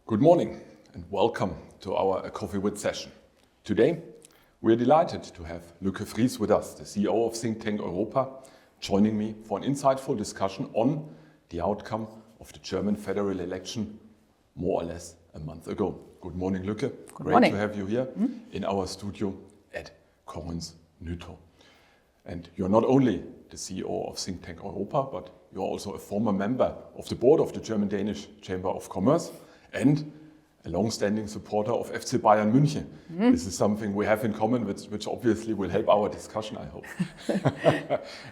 Good morning and welcome to our Coffee With session. Today we are delighted to have Lykke Friis with us, the CEO of Think Tank EUROPA, joining me for an insightful discussion on the outcome of the German federal election more or less a month ago. Good morning, Lykke. Great to have you here in our studio at Kongens Nytorv. And you're not only the CEO of Think Tank EUROPA, but you're also a former member of the board of the German-Danish Chamber of Commerce and a long-standing supporter of FC Bayern München. This is something we have in common, which obviously will help our discussion, I hope.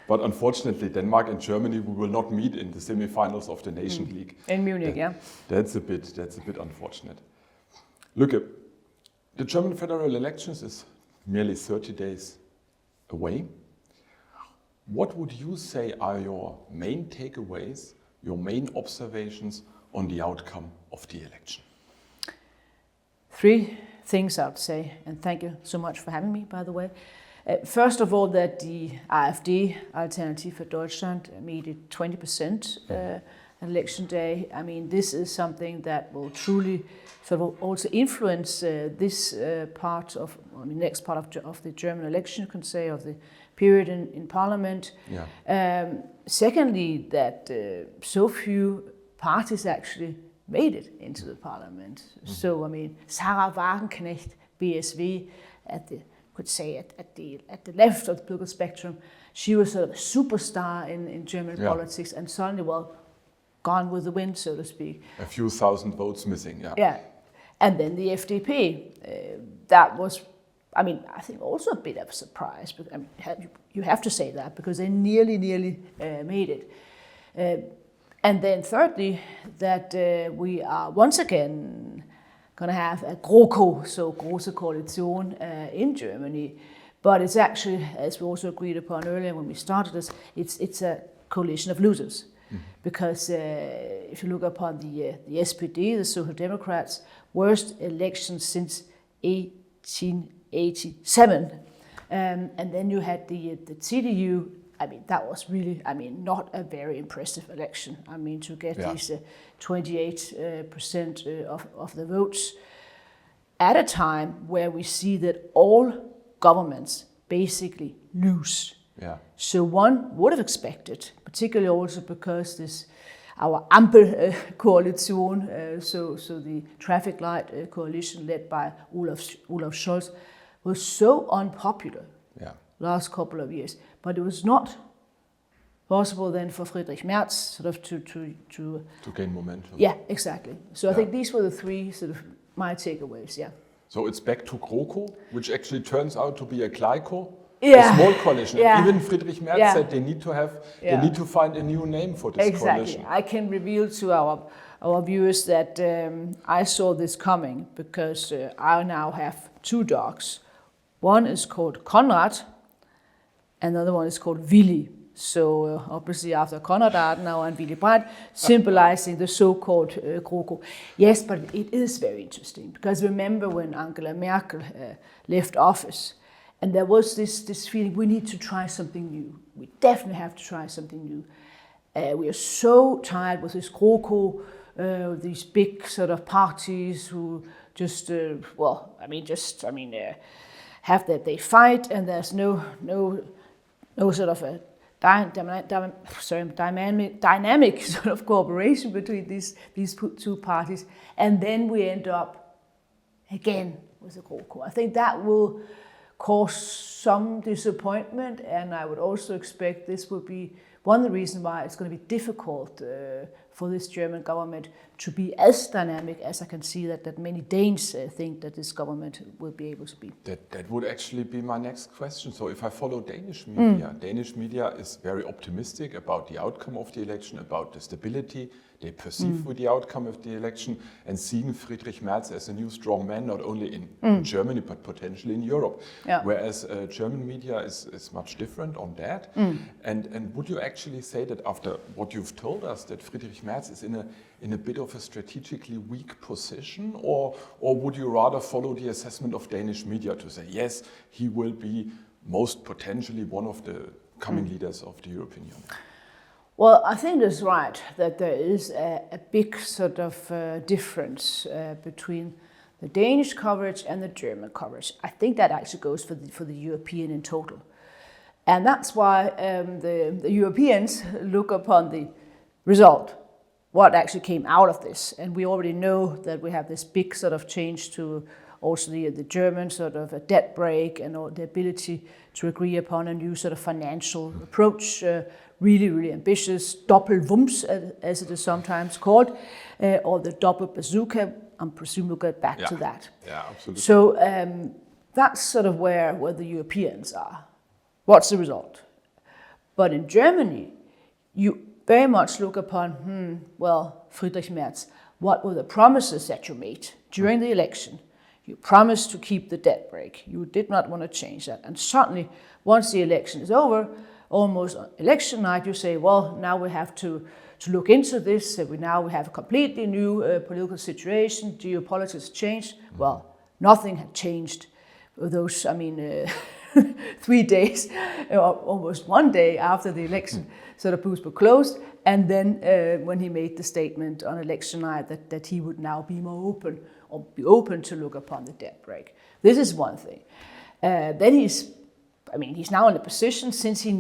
But unfortunately, Denmark and Germany, we will not meet in the semi-finals of the Nation League. In Munich, That's a bit unfortunate. Lykke, the German federal elections is merely 30 days away. What would you say are your main takeaways, your main observations on the outcome of the election? Three things I would say, and thank you so much for having me, by the way. First of all, that the AfD, Alternative for Deutschland, made it 20% election day. I mean, this is something that will truly sort of also influence this part of, next part of the German election, you can say, of the period in Parliament. Yeah. Secondly, that so few parties actually made it into the Parliament. So, I mean, Sarah Wagenknecht, BSV, at the left of the political spectrum, she was sort of a superstar in German politics, and suddenly, gone with the wind, so to speak. A few thousand votes missing, Yeah, and then the FDP, that was, I think also a bit of a surprise. But you have to say that because they nearly made it. And then thirdly, that we are once again going to have a GroKo, so Große Koalition in Germany. But it's actually, as we also agreed upon earlier when we started this, it's a coalition of losers. Because if you look upon the SPD, the Social Democrats, worst election since 1887. And then you had the CDU. That was really, not a very impressive election. To get these 28% of the votes at a time where we see that all governments basically lose. Yeah. So one would have expected, particularly also because our Ampel coalition, so the traffic light coalition led by Olaf Scholz, was so unpopular last couple of years. But it was not possible then for Friedrich Merz sort of to gain momentum. Yeah, exactly. So I think these were the three sort of my takeaways. Yeah. So it's back to GroKo, which actually turns out to be a Kleiko, a small coalition. Yeah. Even Friedrich Merz said they need to find a new name for this coalition. I can reveal to our viewers that I saw this coming because I now have two dogs. One is called Konrad, and the other one is called Willy. So obviously after Konrad Adenauer and Willy Brandt, symbolizing the so-called GroKo. Yes, but it is very interesting because remember when Angela Merkel left office, and there was this feeling we need to try something new. We definitely have to try something new. We are so tired with this GroKo, these big sort of parties who just have that they fight, and there's no sort of a dynamic sort of cooperation between these two parties, and then we end up again with the GroKo. I think that will cause some disappointment, and I would also expect this will be one of the reasons why it's going to be difficult for this German government to be as dynamic as I can see that many Danes think that this government will be able to be. That would actually be my next question. So if I follow Danish media, Danish media is very optimistic about the outcome of the election, about the stability they perceive with the outcome of the election, and seeing Friedrich Merz as a new strong man, not only in Germany, but potentially in Europe. Yeah. Whereas German media is much different on that. And would you actually say that after what you've told us, that Friedrich Merz is in a bit of a strategically weak position, or would you rather follow the assessment of Danish media to say, yes, he will be most potentially one of the coming leaders of the European Union? Well, I think it's right that there is a big sort of difference between the Danish coverage and the German coverage. I think that actually goes for the European in total. And that's why the Europeans look upon the result, what actually came out of this. And we already know that we have this big sort of change to also the German sort of a debt break and the ability to agree upon a new sort of financial approach, really, really ambitious, doppelwumms, as it is sometimes called, or the double bazooka. I'm presuming we'll get back to that. Yeah, absolutely. So that's sort of where the Europeans are. What's the result? But in Germany, you very much look upon, Friedrich Merz, what were the promises that you made during the election? You promised to keep the debt break. You did not want to change that. And suddenly, once the election is over, almost on election night, you say, well, now we have to look into this. We have a completely new political situation. Geopolitics changed. Well, nothing had changed. Those, 3 days, almost 1 day after the election, sort of booths were closed. And then when he made the statement on election night that he would now be more open, or be open to look upon the debt break. This is one thing. Then he's now in a position, since he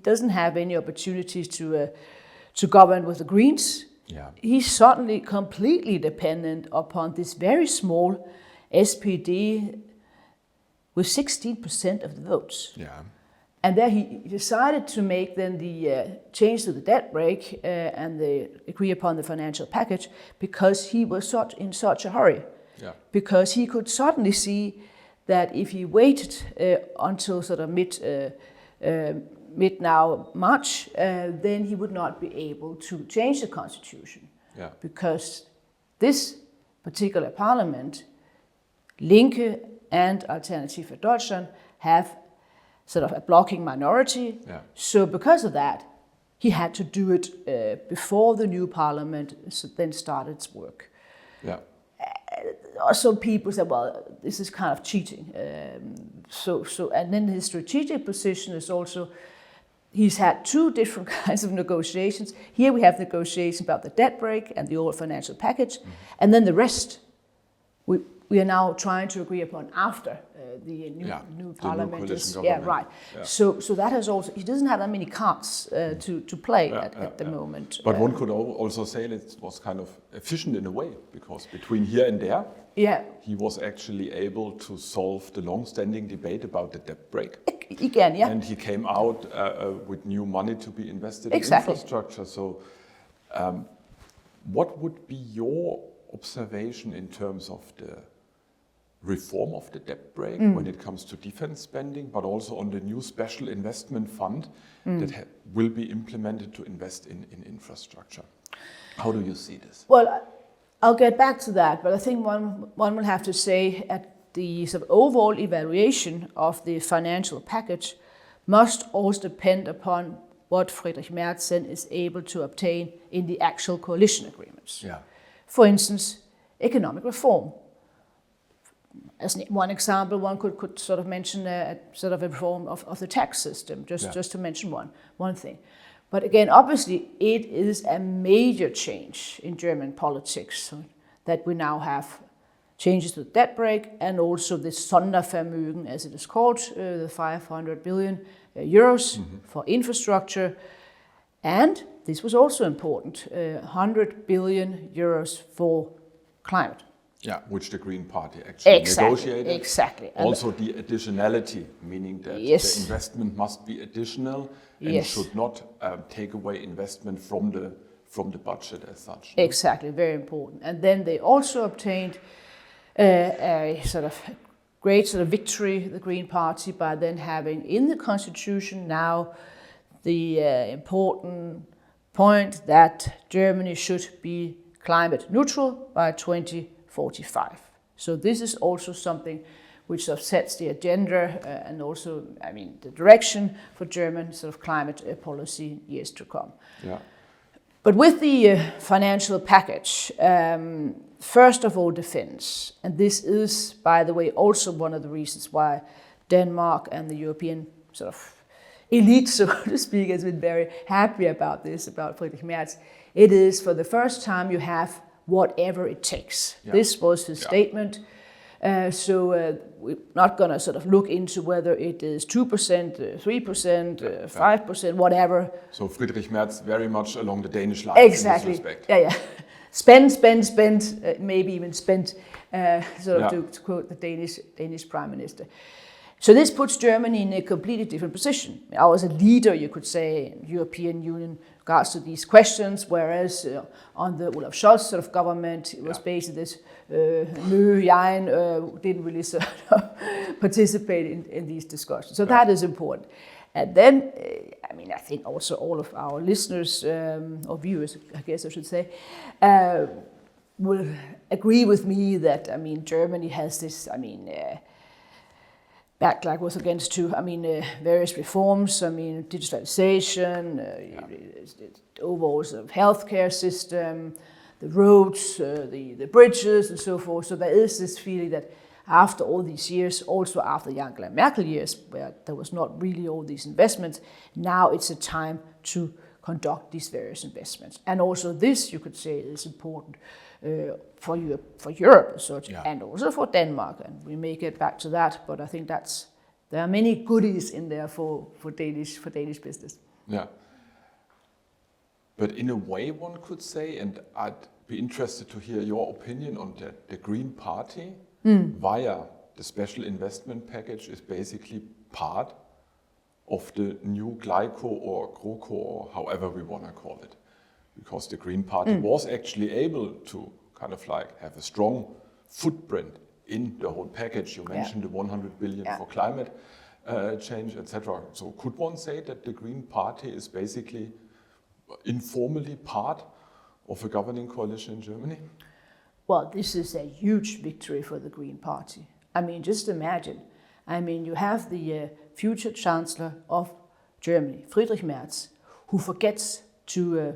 doesn't have any opportunities to govern with the Greens. Yeah. He's suddenly completely dependent upon this very small SPD with 16% of the votes. Yeah. And there he decided to make then the change to the debt break and agree upon the financial package because he was in such a hurry. Yeah. Because he could suddenly see that if he waited until sort of mid now March, then he would not be able to change the constitution. Yeah. Because this particular parliament, Linke and Alternative for Deutschland, have sort of a blocking minority. Yeah. So because of that, he had to do it before the new parliament then started its work. Yeah. Some people said, well, this is kind of cheating. And then his strategic position is also, he's had 2 different kinds of negotiations. Here we have negotiations about the debt break and the old financial package. Mm-hmm. And then the rest, we are now trying to agree upon after the new parliament is. Yeah, right. Yeah. So that has also, he doesn't have that many cards to play at the moment. But one could also say that it was kind of efficient in a way, because between here and there, he was actually able to solve the long-standing debate about the debt break. Again, yeah. And he came out with new money to be invested in infrastructure. So what would be your observation in terms of the reform of the debt break when it comes to defense spending, but also on the new special investment fund that will be implemented to invest in infrastructure? How do you see this? Well, I'll get back to that, but I think one will have to say at the sort of overall evaluation of the financial package must also depend upon what Friedrich Merz is able to obtain in the actual coalition agreements. Yeah. For instance, economic reform. As one example, one could sort of mention a sort of a reform of the tax system, just to mention one thing. But again, obviously, it is a major change in German politics that we now have changes to the debt break and also the Sondervermögen, as it is called, the 500 billion euros for infrastructure. And this was also important, 100 billion euros for climate. Yeah, which the Green Party actually negotiated. Exactly. Also the additionality, meaning that the investment must be additional and should not take away investment from the budget as such. Exactly, very important. And then they also obtained a sort of great sort of victory, the Green Party, by then having in the constitution now the important point that Germany should be climate neutral by 2045. So this is also something which sort of sets the agenda and also, the direction for German sort of climate policy years to come. Yeah. But with the financial package, first of all, defense. And this is, by the way, also one of the reasons why Denmark and the European sort of elite, so to speak, has been very happy about this, about Friedrich Merz. It is for the first time you have whatever it takes. Yeah. This was his statement. So we're not going to sort of look into whether it is 2%, 3%, 5%, whatever. So Friedrich Merz very much along the Danish line. Exactly. In this respect. Yeah. Spend, maybe even spend, to quote the Danish Prime Minister. So this puts Germany in a completely different position. I was a leader, you could say, in the European Union in regards to these questions, whereas on the Olaf Scholz sort of government, it was basically this didn't really sort of participate in these discussions. So that is important. And then, I think also all of our listeners, or viewers, I guess I should say, will agree with me that, Germany has this, backlash was against various reforms, digitalization, the overall sort of healthcare system, the roads, the bridges and so forth. So there is this feeling that after all these years, also after the Angela Merkel years, where there was not really all these investments, now it's a time to conduct these various investments. And also this, you could say, is important for Europe as such, and also for Denmark. And we may get back to that, but I think there are many goodies in there for Danish business. Yeah. But in a way, one could say, and I'd be interested to hear your opinion on the Green Party via the special investment package is basically part of the new GLICO or GroKo, or however we want to call it. Because the Green Party was actually able to kind of like have a strong footprint in the whole package. You mentioned the 100 billion for climate change, etc. So could one say that the Green Party is basically informally part of a governing coalition in Germany? Well, this is a huge victory for the Green Party. Just imagine. You have the future Chancellor of Germany, Friedrich Merz, who forgets to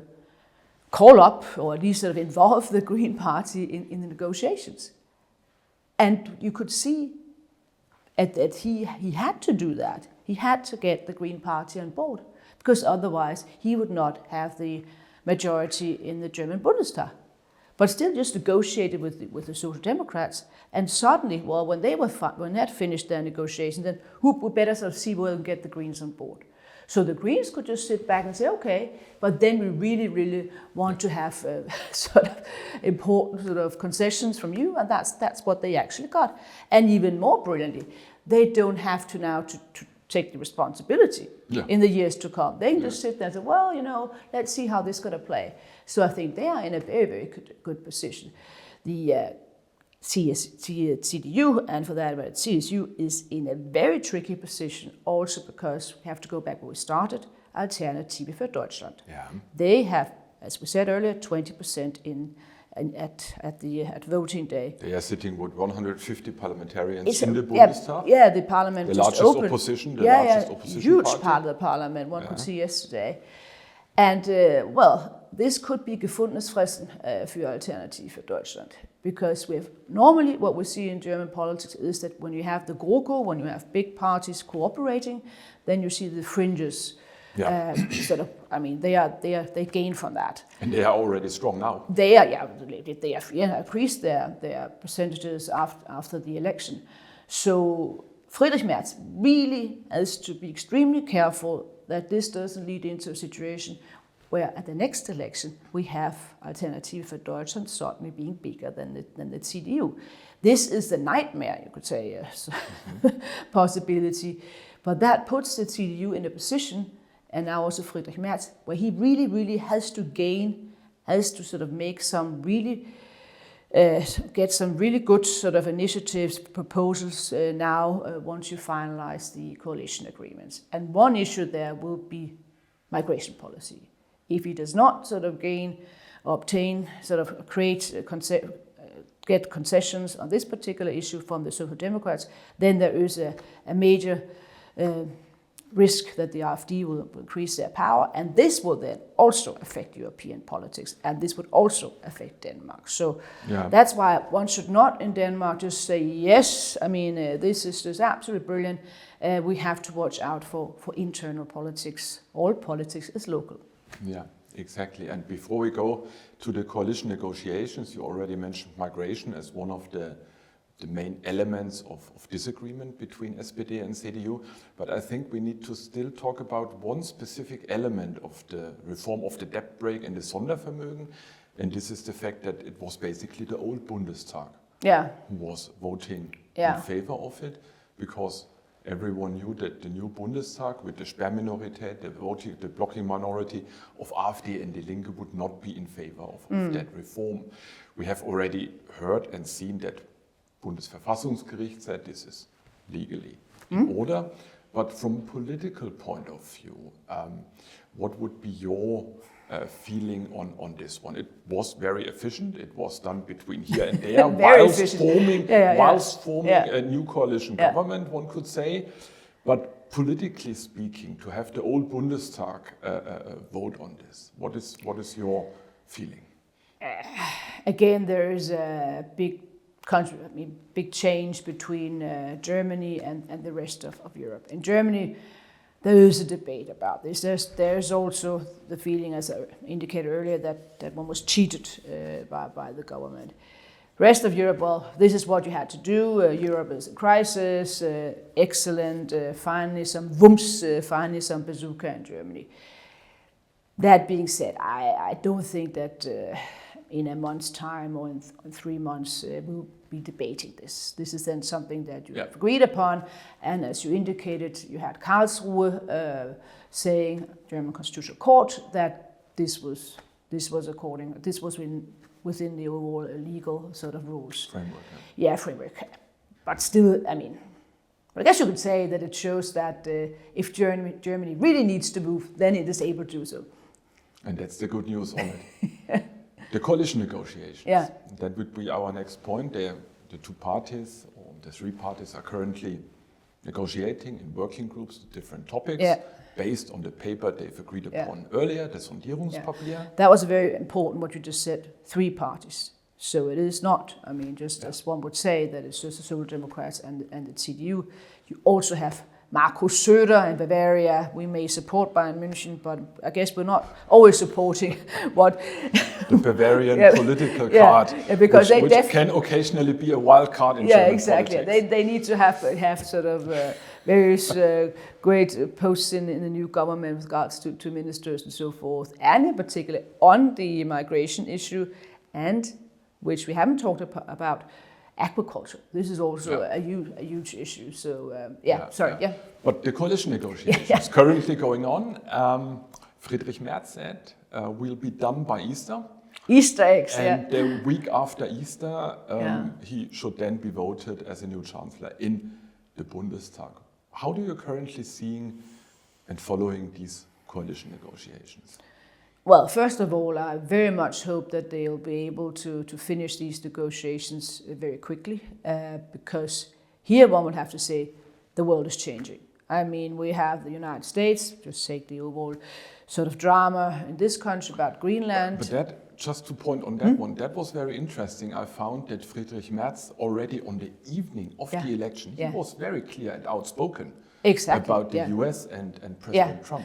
call up or at least sort of involve the Green Party in the negotiations. And you could see that he had to do that. He had to get the Green Party on board, because otherwise he would not have the majority in the German Bundestag. But still just negotiated with the Social Democrats. And suddenly, when they had finished their negotiations, then we better sort of see where we can get the Greens on board. So the Greens could just sit back and say, okay, but then we really, really want to have sort of important sort of concessions from you, and that's what they actually got. And even more brilliantly, they don't have to now to take the responsibility in the years to come. They can just sit there and say, well, let's see how this is going to play. So I think they are in a very, very good position. The CDU, and for that matter, CSU, is in a very tricky position also because we have to go back where we started, Alternative für Deutschland. Yeah. They have, as we said earlier, 20% at voting day. They are sitting with 150 parliamentarians in the Bundestag. Yeah, the parliament the just largest opened. Opposition, the largest opposition huge party. Part of the parliament, one could see yesterday. And this could be Gefundensfressen für Alternative für Deutschland, because normally what we see in German politics is that when you have the GroKo, when you have big parties cooperating, then you see the fringes. They gain from that. And they are already strong now. They have increased their percentages after the election. So Friedrich Merz really has to be extremely careful that this doesn't lead into a situation where at the next election we have Alternative for Deutschland suddenly being bigger than the CDU. This is the nightmare, you could say, possibility. But that puts the CDU in a position, and now also Friedrich Merz, where he really, really has to sort of make some really, get some really good sort of initiatives, proposals once you finalize the coalition agreements. And one issue there will be migration policy. If he does not sort of get concessions on this particular issue from the Social Democrats, then there is a major risk that the AfD will increase their power, and this will then also affect European politics, and this would also affect Denmark. So that's why one should not in Denmark just say, yes, I mean, this is just absolutely brilliant. We have to watch out for internal politics. All politics is local. Yeah, exactly. And before we go to the coalition negotiations, you already mentioned migration as one of the main elements of disagreement between SPD and CDU. But I think we need to still talk about one specific element of the reform of the debt brake and the Sondervermögen. And this is the fact that it was basically the old Bundestag who was voting in favor of it, because everyone knew that the new Bundestag with the Sperrminorität, the blocking minority of AfD and Die Linke would not be in favor of that reform. We have already heard and seen that Bundesverfassungsgericht said this is legally in order. But from a political point of view, what would be your feeling on this one? It was very efficient. It was done between here and there whilst forming a new coalition government, one could say. But politically speaking, to have the old Bundestag vote on this, what is your feeling? Again, there is a big change between Germany and the rest of Europe. In Germany, there is a debate about this. There's also the feeling, as I indicated earlier, that one was cheated by the government. Rest of Europe, well, this is what you had to do. Europe is in crisis. Excellent. Finally some wumms. Finally some bazooka in Germany. That being said, I don't think that in a month's time or in 3 months we'll be debating this. This is then something that you have agreed upon, and as you indicated, you had Karlsruhe saying, German Constitutional Court, that this was within the overall legal sort of rules. Framework. But still, I mean, I guess you could say that it shows that if Germany really needs to move, then it is able to do so. And that's the good news on it. The coalition negotiations, that would be our next point. The two parties, or the three parties, are currently negotiating in working groups to different topics based on the paper they've agreed upon earlier, the Sondierungspapier. That was very important what you just said, 3 parties. So it is not, I mean, just as one would say that it's just the Social Democrats and the CDU. You also have Markus Söder in Bavaria. We may support Bayern München, but I guess we're not always supporting what the Bavarian political card, because which can occasionally be a wild card in German exactly. politics. They need to have sort of various great posts in the new government with regards to ministers and so forth, and in particular on the migration issue, and which we haven't talked about, aquaculture. This is also a huge issue. So But the coalition negotiations currently going on. Friedrich Merz said will be done by Easter. Easter eggs, and the week after Easter, he should then be voted as a new chancellor in the Bundestag. How do you currently seeing and following these coalition negotiations? Well, first of all, I very much hope that they'll be able to finish these negotiations very quickly, because here one would have to say the world is changing. I mean, we have the United States, just take the overall sort of drama in this country about Greenland. But that, just to point on that one, that was very interesting. I found that Friedrich Merz already on the evening of the election, he was very clear and outspoken about the US and President Trump.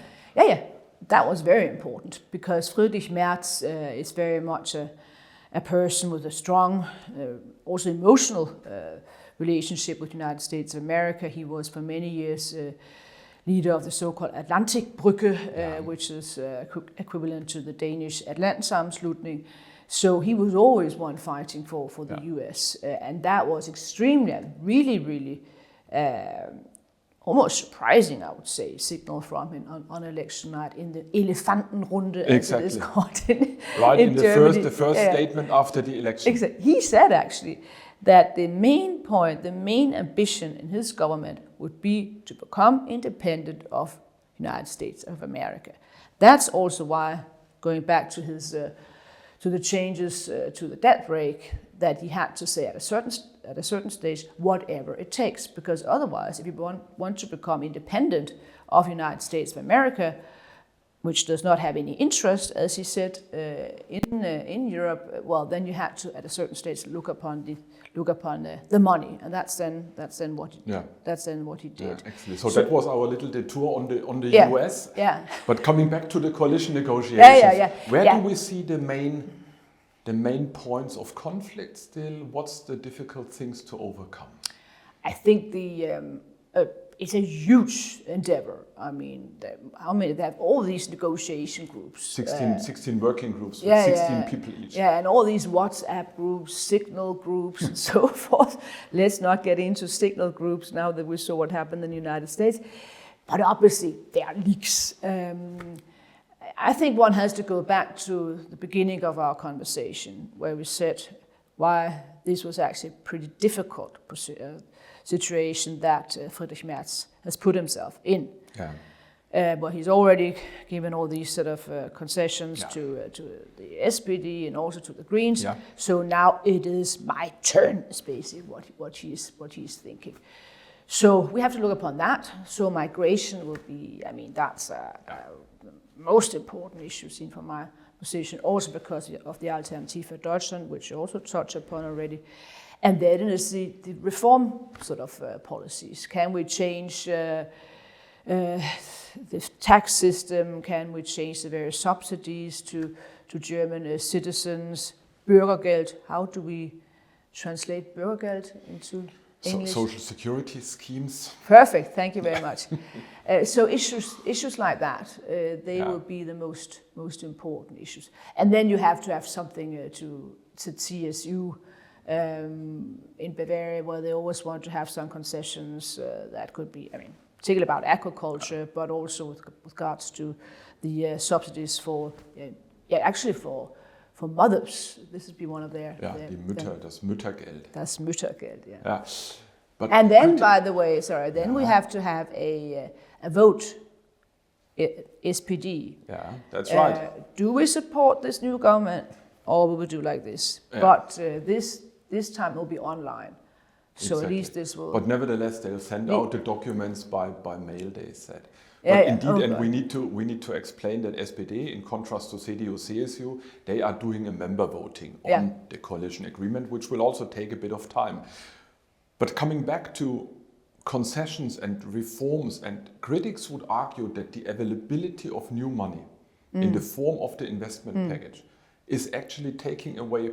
That was very important, because Friedrich Merz is very much a person with a strong, also emotional relationship with the United States of America. He was for many years leader of the so-called Atlantikbrücke, which is equivalent to the Danish Atlantsammenslutning. So he was always one fighting for the US, and that was extremely, really almost surprising, I would say, signal from him on election night in the Elefantenrunde, as it is called in Germany. The first statement after the election. Exactly. He said actually that the main point, the main ambition in his government would be to become independent of the United States of America. That's also why, going back to his the changes to the debt brake, that he had to say at a certain stage whatever it takes, because otherwise, if you want to become independent of the United States of America, which does not have any interest, as he said, in Europe, well, then you had to, at a certain stage, look upon the money, and that's then what he did. Yeah, excellent. So that was our little detour on the US. Yeah. But coming back to the coalition negotiations, where do we see the main points of conflict still? What's the difficult things to overcome? I think it's a huge endeavor. I mean, they have all these negotiation groups. 16 working groups with 16 people each. Yeah, and all these WhatsApp groups, signal groups, and so forth. Let's not get into signal groups now that we saw what happened in the United States. But obviously, there are leaks. I think one has to go back to the beginning of our conversation, where we said why this was actually a pretty difficult situation that Friedrich Merz has put himself in. Yeah. But he's already given all these sort of concessions to the SPD and also to the Greens. Yeah. So now it is my turn, is basically what he's thinking. So we have to look upon that. So migration will be, I mean, that's the most important issue seen from my position, also because of the Alternative for Deutschland, which you also touched upon already. And then is the reform sort of policies. Can we change the tax system? Can we change the various subsidies to German citizens? Bürgergeld, how do we translate Bürgergeld into English? Social security schemes. Perfect, thank you very much. So issues like that, they will be the most important issues. And then you have to have something to CSU, in Bavaria, where they always want to have some concessions that could be, I mean, particularly about agriculture, but also with regards to the subsidies for mothers. This would be one of their... das Müttergeld. Das Müttergeld, yeah. Yeah. But and then, by the way, we have to have a vote, SPD. Yeah, that's right. Do we support this new government, or will we do like this? Yeah. But this time it will be online. So Exactly. at least this will... But nevertheless, they'll send out the documents by mail, they said. Yeah, But yeah. indeed, and Okay. we need to explain that SPD, in contrast to CDU, CSU, they are doing a member voting on the coalition agreement, which will also take a bit of time. But coming back to concessions and reforms, and critics would argue that the availability of new money in the form of the investment package is actually taking away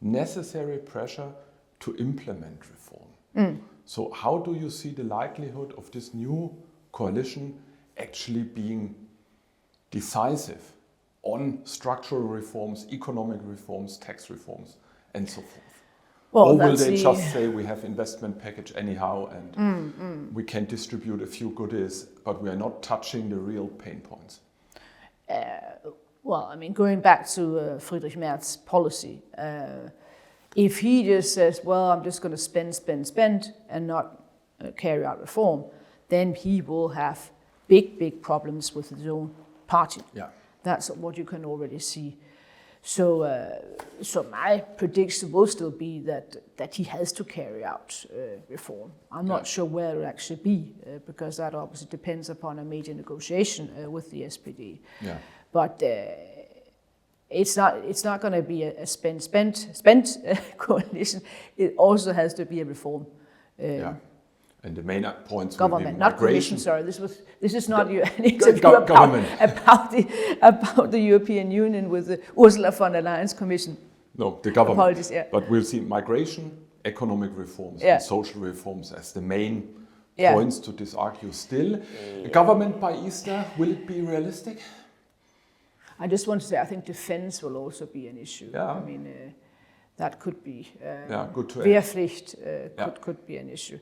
necessary pressure to implement reform. So how do you see the likelihood of this new coalition actually being decisive on structural reforms, economic reforms, tax reforms, and so forth? Well, or will they just say we have investment package anyhow and we can distribute a few goodies, but we are not touching the real pain points? Well, I mean, going back to Friedrich Merz's policy, if he just says, well, I'm just going to spend and not carry out reform, then he will have big problems with his own party. Yeah. That's what you can already see. So my prediction will still be that he has to carry out reform. I'm not sure where it will actually be, because that obviously depends upon a major negotiation with the SPD. Yeah. But it's not going to be a spend coalition. It also has to be a reform. And the main points government, will be not migration. commission. Sorry, this is not an interview about the European Union with the Ursula von der Leyen's commission. No, the government. Apologies, yeah. But we'll see migration, economic reforms, Yeah. and social reforms as the main Yeah. points to disargue still. The government by Easter, will it be realistic? I just want to say, I think defense will also be an issue. Yeah. I mean, that could be. Good to add. Wehrpflicht could be an issue.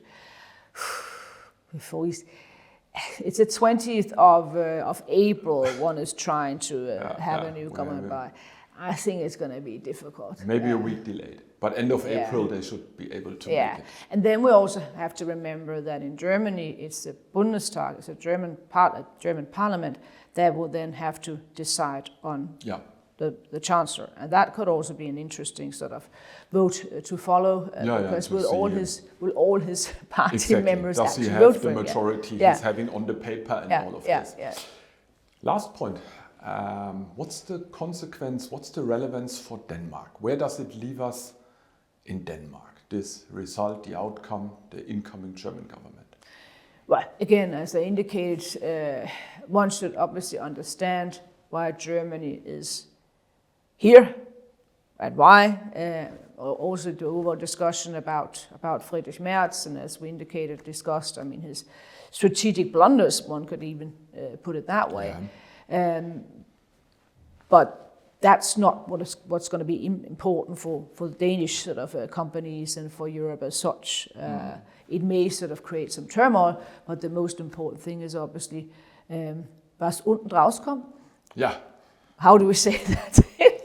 Before it's the 20th of April. One is trying to have a new government by. I think it's going to be difficult. Maybe a week delayed, but end of April they should be able to make it. And then we also have to remember that in Germany it's the Bundestag, it's a German parliament that will then have to decide on the chancellor, and that could also be an interesting sort of vote to follow. Because will all his party members does he actually have vote the for him? majority he's having on the paper and all of this? Yeah. Last point. What's the consequence? What's the relevance for Denmark? Where does it leave us in Denmark? This result, the outcome, the incoming German government. Well, again, as I indicated, one should obviously understand why Germany is here and why. Also the overall discussion about Friedrich Merz, and as we indicated, discussed, his strategic blunders, one could even put it that way. Yeah. But that's not what's going to be important for the Danish sort of companies and for Europe as such. It may sort of create some turmoil, but the most important thing is obviously was unten rauskommt. Yeah. How do we say that?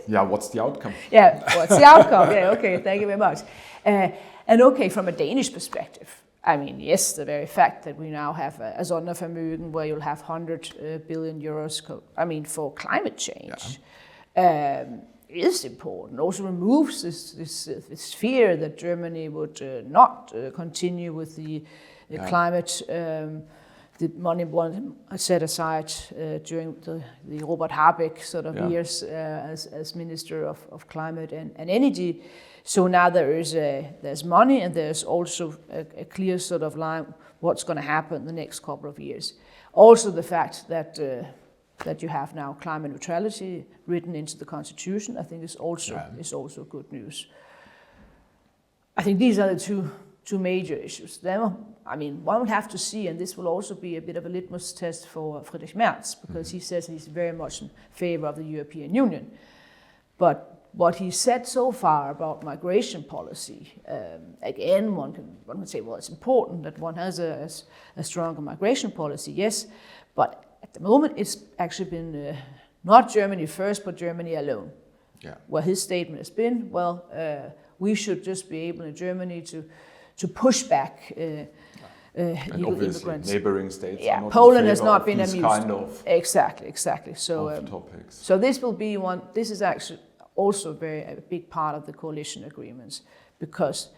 Yeah, what's the outcome? Yeah, what's the outcome? Yeah, okay, thank you very much. And okay, from a Danish perspective, yes, the very fact that we now have a Sondervermögen where you'll have 100 billion euros, for climate change, is important. Also removes this fear that Germany would not continue with the climate. The money one set aside during the Robert Habeck sort of years as Minister of Climate and Energy. So now there's money, and there's also a clear sort of line what's going to happen in the next couple of years. Also the fact that you have now climate neutrality written into the Constitution, I think is also good news. I think these are the two major issues. Then, one would have to see, and this will also be a bit of a litmus test for Friedrich Merz, because he says he's very much in favor of the European Union. But what he said so far about migration policy, again, one can say, well, it's important that one has a stronger migration policy, yes, but at the moment it's actually been not Germany first, but Germany alone. Yeah. Where his statement has been, we should just be able in Germany to push back and immigrants. Neighboring states. Yeah, are not Poland has not been these amused. Kind of exactly. So topics. So this will be one. This is actually also a big part of the coalition agreements, because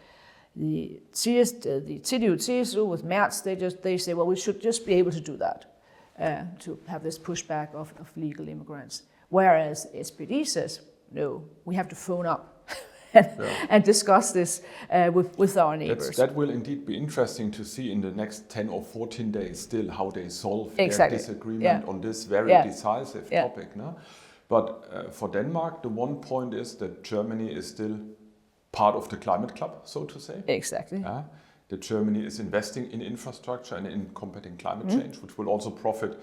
the CDU, CSU with Merz, they say, well, we should just be able to do that, to have this pushback of legal immigrants. Whereas SPD says, no, we have to phone up and discuss this with our neighbors. That will indeed be interesting to see in the next 10 or 14 days still how they solve their disagreement on this very decisive topic. No? But for Denmark, the one point is that Germany is still part of the climate club, so to say. Exactly. That Germany is investing in infrastructure and in combating climate change, which will also profit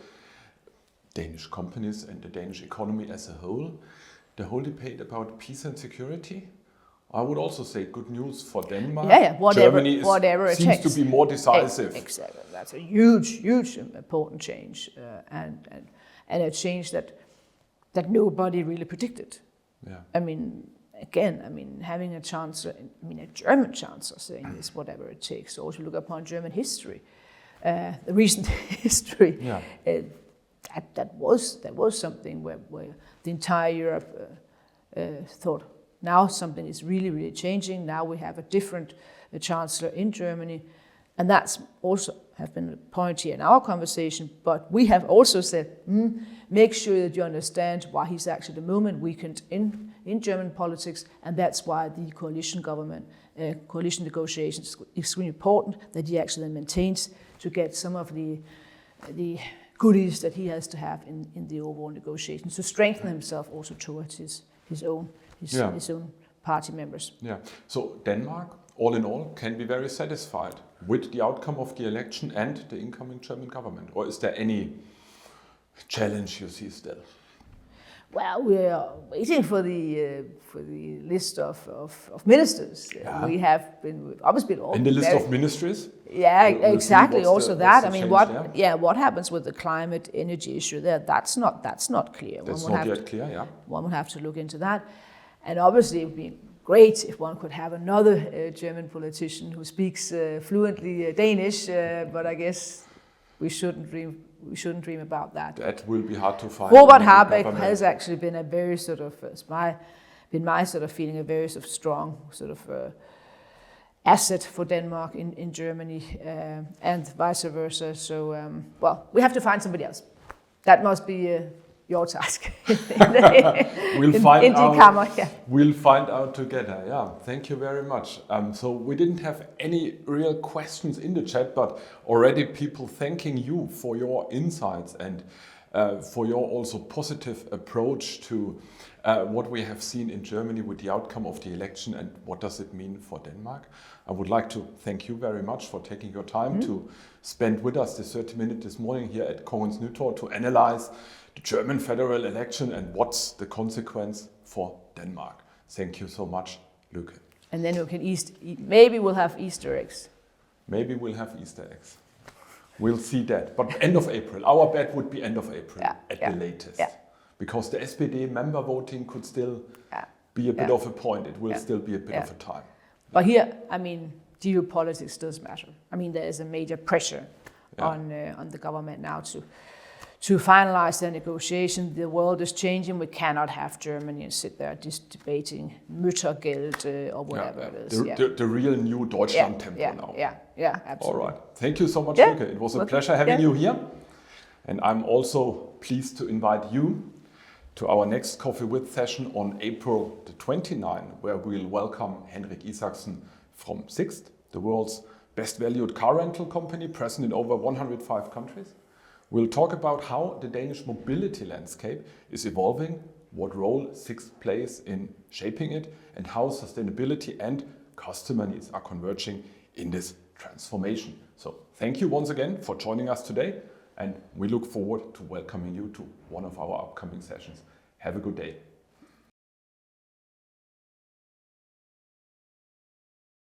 Danish companies and the Danish economy as a whole. The whole debate about peace and security, I would also say good news for Denmark. Germany seems to be more decisive. Exactly. That's a huge important change, and a change that nobody really predicted. Yeah. Having a chancellor, a German chancellor saying this, whatever it takes. So also look upon German history, the recent history. Yeah. That was something where the entire Europe thought, now something is really changing. Now we have a different chancellor in Germany, and that's also have been a point here in our conversation. But we have also said, make sure that you understand why he's actually at the moment weakened in German politics, and that's why the coalition negotiations is extremely important, that he actually maintains to get some of the goodies that he has to have in the overall negotiations, to strengthen himself also towards his own party members. Yeah. So Denmark, all in all, can be very satisfied with the outcome of the election and the incoming German government, or is there any challenge you see still? Well, we are waiting for the list of ministers. Yeah. We have obviously been all in the list of ministries. Yeah, exactly. Also that. What happens with the climate energy issue there? That's not clear. That's not yet clear. Yeah. One would have to look into that, and obviously it would be great if one could have another German politician who speaks fluently Danish. But I guess we shouldn't we shouldn't dream about that. That will be hard to find. Robert Habeck has actually been a very sort of, my sort of feeling, a very sort of strong sort of asset for Denmark in Germany, and vice versa. So, we have to find somebody else. That must be your task. We'll find out together. Yeah, thank you very much. So we didn't have any real questions in the chat, but already people thanking you for your insights and for your also positive approach to what we have seen in Germany with the outcome of the election and what does it mean for Denmark. I would like to thank you very much for taking your time to spend with us the 30 minutes this morning here at Kongens Nytorv to analyze the German federal election and what's the consequence for Denmark. Thank you so much, Lykke. And then we can maybe we'll have Easter eggs. Maybe we'll have Easter eggs. We'll see that. But end of April. Our bet would be end of April at the latest. Yeah. Because the SPD member voting could still be a bit of a point. It will still be a bit of a time. But here, I mean, geopolitics does matter. I mean, there is a major pressure on the government now to finalize the negotiation. The world is changing. We cannot have Germany and sit there just debating Müttergeld or whatever it is. The real new Deutschland tempo now. Yeah, absolutely. All right. Thank you so much, Lykke. It was a pleasure having you here. And I'm also pleased to invite you to our next Coffee With session on April the 29th, where we'll welcome Henrik Isaksen from Sixt, the world's best valued car rental company present in over 105 countries. We'll talk about how the Danish mobility landscape is evolving, what role Sixt plays in shaping it, and how sustainability and customer needs are converging in this transformation. So thank you once again for joining us today, and we look forward to welcoming you to one of our upcoming sessions. Have a good day.